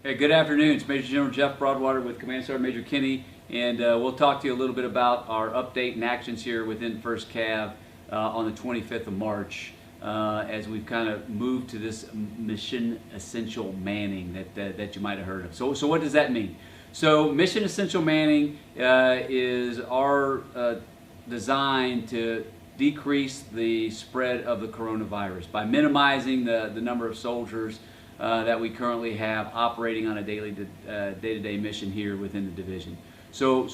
Hey, good afternoon. It's Major General Jeff Broadwater with Command Sgt. Major Kinney, and we'll talk to you a little bit about our update and actions here within 1st Cav on the 25th of March as we've kind of moved to this mission essential manning that you might have heard of. So what does that mean? So mission essential manning is our design to decrease the spread of the coronavirus by minimizing the number of soldiers that we currently have operating on a day-to-day mission here within the division. So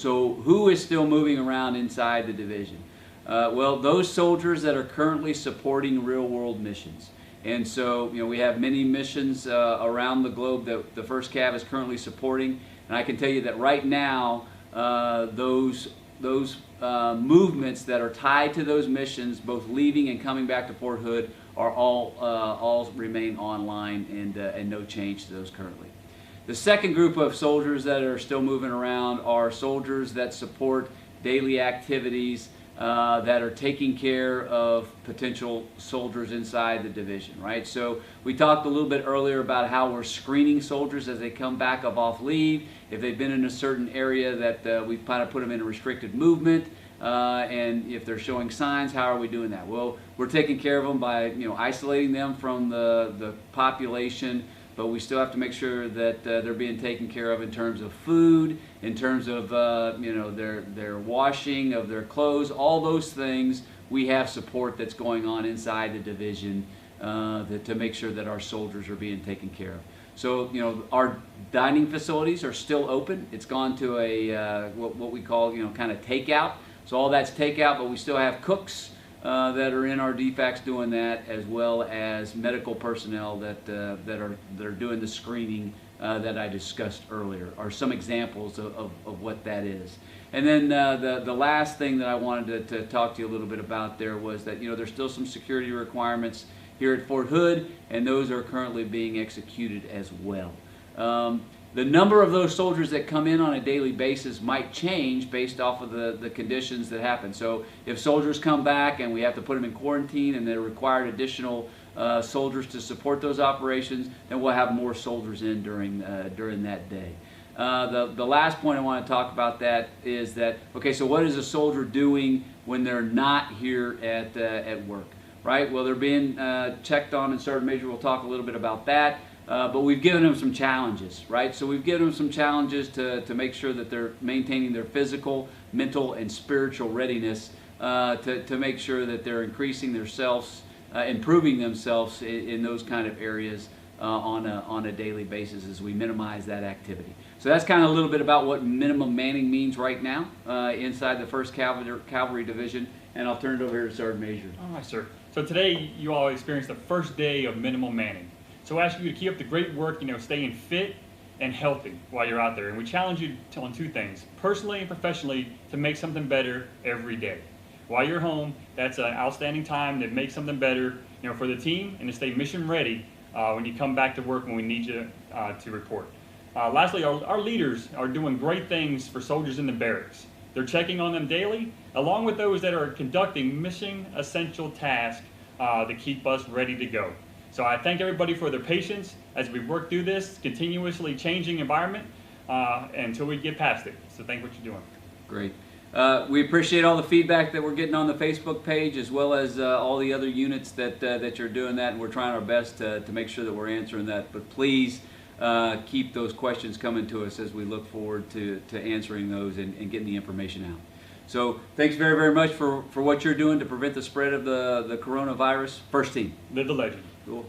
who is still moving around inside the division? Well, those soldiers that are currently supporting real-world missions. And so, we have many missions around the globe that the 1st Cav is currently supporting. And I can tell you that right now, those movements that are tied to those missions, both leaving and coming back to Fort Hood, are all remain online and no change to those currently. The second group of soldiers that are still moving around are soldiers that support daily activities that are taking care of potential soldiers inside the division, right? So we talked a little bit earlier about how we're screening soldiers as they come back off leave. If they've been in a certain area that we've kind of put them in a restricted movement, and if they're showing signs, how are we doing that? Well, we're taking care of them by isolating them from the population, but we still have to make sure that they're being taken care of in terms of food, in terms of their washing of their clothes, all those things. We have support that's going on inside the division to make sure that our soldiers are being taken care of. So, our dining facilities are still open. It's gone to a what we call kind of takeout. So all that's takeout, but we still have cooks that are in our DFACs doing that, as well as medical personnel that are doing the screening that I discussed earlier, are some examples of what that is. And then the last thing that I wanted to talk to you a little bit about there was that there's still some security requirements here at Fort Hood, and those are currently being executed as well. The number of those soldiers that come in on a daily basis might change based off of the conditions that happen. So if soldiers come back and we have to put them in quarantine and they're required additional soldiers to support those operations, then we'll have more soldiers in during that day. The last point I want to talk about that is that, okay, so what is a soldier doing when they're not here at work, right? Well, they're being checked on in Sergeant Major. We'll talk a little bit about that. But we've given them some challenges, right? So we've given them some challenges to make sure that they're maintaining their physical, mental, and spiritual readiness to make sure that they're increasing themselves, improving themselves in those kind of areas on a daily basis as we minimize that activity. So that's kind of a little bit about what minimum manning means right now inside the 1st Cavalry Division, and I'll turn it over here to Sergeant Major. All right, sir. So today you all experienced the first day of minimum manning. So I ask you to keep up the great work, staying fit and healthy while you're out there. And we challenge you on two things, personally and professionally, to make something better every day. While you're home, that's an outstanding time to make something better, for the team and to stay mission ready when you come back to work when we need you to report. Lastly, our leaders are doing great things for soldiers in the barracks. They're checking on them daily, along with those that are conducting mission essential tasks to keep us ready to go. So I thank everybody for their patience as we work through this continuously changing environment until we get past it. So thank what you're doing. Great. We appreciate all the feedback that we're getting on the Facebook page, as well as all the other units that you're doing that, and we're trying our best to make sure that we're answering that. But please keep those questions coming to us as we look forward to answering those and getting the information out. So thanks very, very much for what you're doing to prevent the spread of the coronavirus. First team. Live the legend. Cool.